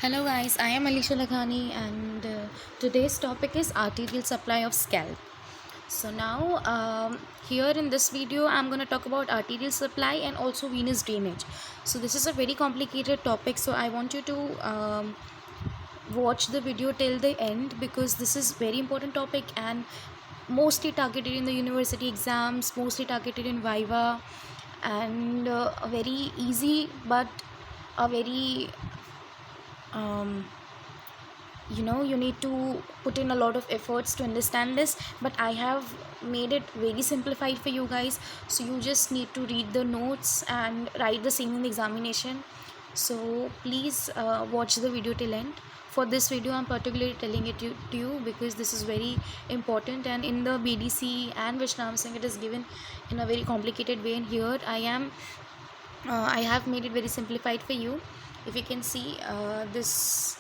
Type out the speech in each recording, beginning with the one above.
Hello guys, I am Alisha Lakhani and today's topic is arterial supply of scalp. So now here in this video I'm going to talk about arterial supply and also venous drainage. So this is a very complicated topic, so I want you to watch the video till the end because this is very important topic and mostly targeted in the university exams, mostly targeted in Viva, and a very easy but a very um, you need to put in a lot of efforts to understand this, but I have made it very simplified for you guys, so you just need to read the notes and write the same in the examination. So please watch the video till end. For this video I'm particularly telling it to you because this is very important, and in the BDC and Vishnam Singh it is given in a very complicated way, and here I have made it very simplified for you. If you can see this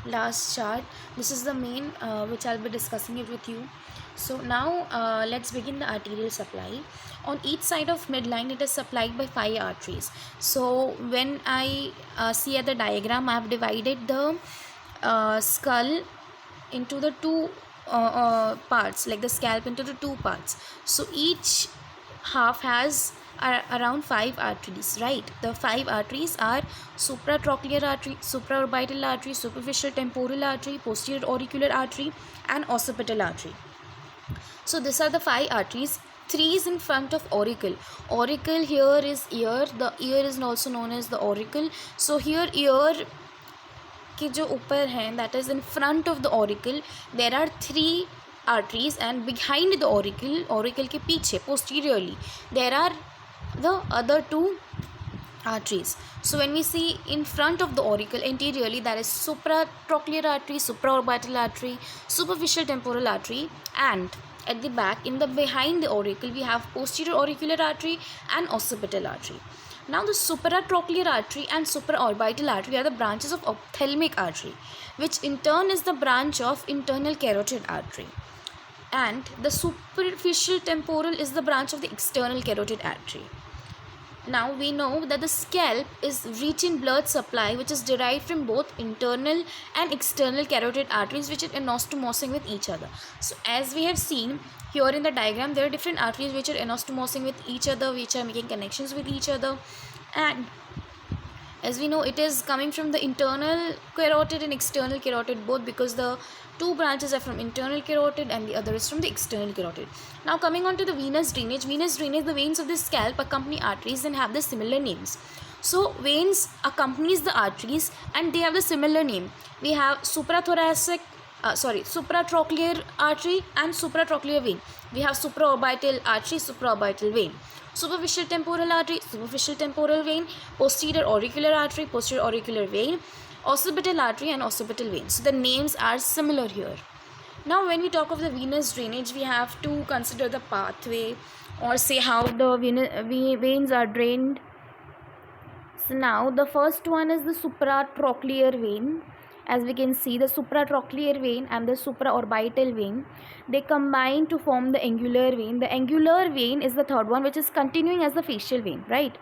last chart, this is the main which I'll be discussing it with you. So now let's begin the arterial supply. On each side of midline it is supplied by 5 arteries. So when I see at the diagram, I have divided the skull into the two parts, like the scalp into the two parts. So each half has around 5 arteries, right? The 5 arteries are supratrochlear artery, supraorbital artery, superficial temporal artery, posterior auricular artery, and occipital artery. So these are the 5 arteries. 3 is in front of auricle. Auricle here is ear. The ear is also known as the auricle. So here ear के जो ऊपर हैं, that is in front of the auricle, there are 3 arteries, and behind the auricle के पीछे posteriorly there are the other 2 arteries. So when we see in front of the auricle anteriorly, that is supratrochlear artery, supraorbital artery, superficial temporal artery, and at the back in the behind the auricle we have posterior auricular artery and occipital artery. Now the supratrochlear artery and supraorbital artery are the branches of ophthalmic artery, which in turn is the branch of internal carotid artery, and the superficial temporal is the branch of the external carotid artery. Now we know that the scalp is rich in blood supply, which is derived from both internal and external carotid arteries, which are anastomosing with each other. So as we have seen here in the diagram, there are different arteries which are anastomosing with each other, which are making connections with each other, and as we know, it is coming from the internal carotid and external carotid both, because the 2 branches are from internal carotid and the other is from the external carotid. Now coming on to the venous drainage. The veins of the scalp accompany arteries and have the similar names. So veins accompanies the arteries and they have the similar name. We have supratrochlear artery and supratrochlear vein. We have supraorbital artery, supraorbital vein. Superficial temporal artery, superficial temporal vein, posterior auricular artery, posterior auricular vein, occipital artery and occipital vein. So the names are similar here. Now when we talk of the venous drainage, we have to consider the pathway, or say how the veins are drained. So now the first one is the supratrochlear vein. As we can see, the supratrochlear vein and the supraorbital vein, they combine to form the angular vein. The angular vein is the third one, which is continuing as the facial vein, right?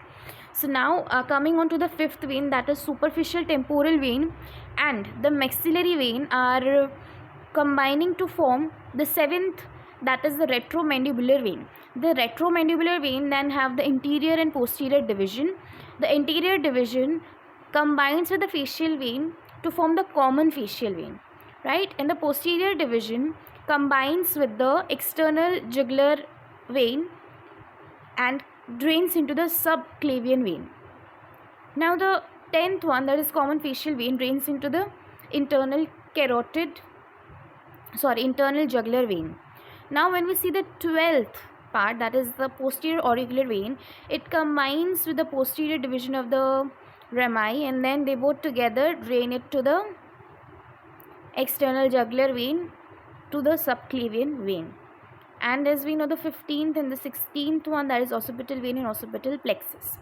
So now coming on to the fifth vein, that is superficial temporal vein and the maxillary vein, are combining to form the seventh, that is the retromandibular vein. The retromandibular vein then have the interior and posterior division. The interior division combines with the facial vein to form the common facial vein, right? And the posterior division combines with the external jugular vein and drains into the subclavian vein. Now the 10th one, that is common facial vein, drains into the internal jugular vein. Now when we see the 12th part, that is the posterior auricular vein, it combines with the posterior division of the rami, and then they both together drain it to the external jugular vein to the subclavian vein. And as we know, the 15th and the 16th one, that is occipital vein and occipital plexus.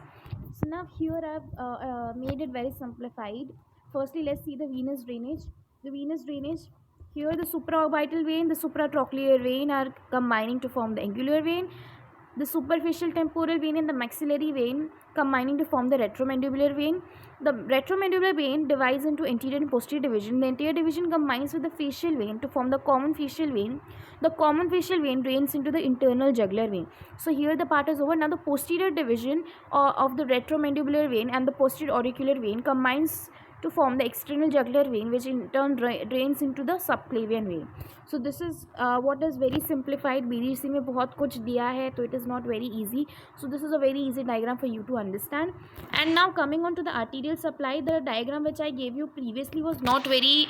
So now here I have made it very simplified. Firstly, let's see the venous drainage. The venous drainage, here the supraorbital vein, the supratrochlear vein are combining to form the angular vein. the superficial temporal vein and the maxillary vein combining to form the retromandibular vein. The retromandibular vein divides into anterior and posterior division. The anterior division combines with the facial vein to form the common facial vein. The common facial vein drains into the internal jugular vein. So here the part is over. Now the posterior division of the retromandibular vein and the posterior auricular vein combines to form the external jugular vein, which in turn drains into the subclavian vein. So this is what is very simplified. BDC में बहुत कुछ दिया है, तो it is not very easy. So this is a very easy diagram for you to understand. And now coming on to the arterial supply, the diagram which I gave you previously was not very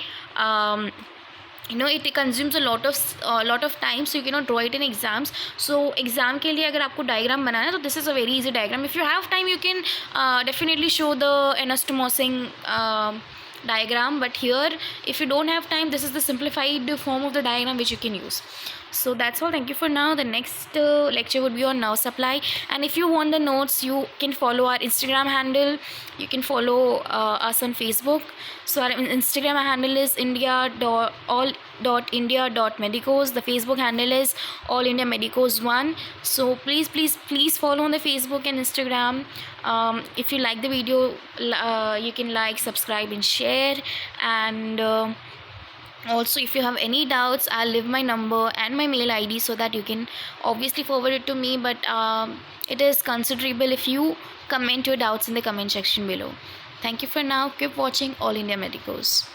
it consumes a lot of time, so you cannot draw it in exams. So exam के लिए अगर आपको diagram बनाना है, तो this is a very easy diagram. If you have time, you can definitely show the anastomosing diagram, but here if you don't have time, this is the simplified form of the diagram which you can use. So that's all. Thank you for now. The next lecture would be on nerve supply, and if you want the notes, you can follow our Instagram handle. You can follow us on Facebook. So our Instagram handle is all.india.medicos. The Facebook handle is all India Medicos 1. So please follow on the Facebook and Instagram. If you like the video, you can like, subscribe and share. And also, if you have any doubts, I'll leave my number and my mail ID so that you can obviously forward it to me, but it is considerable if you comment your doubts in the comment section below. Thank you for now. Keep watching All India Medicos.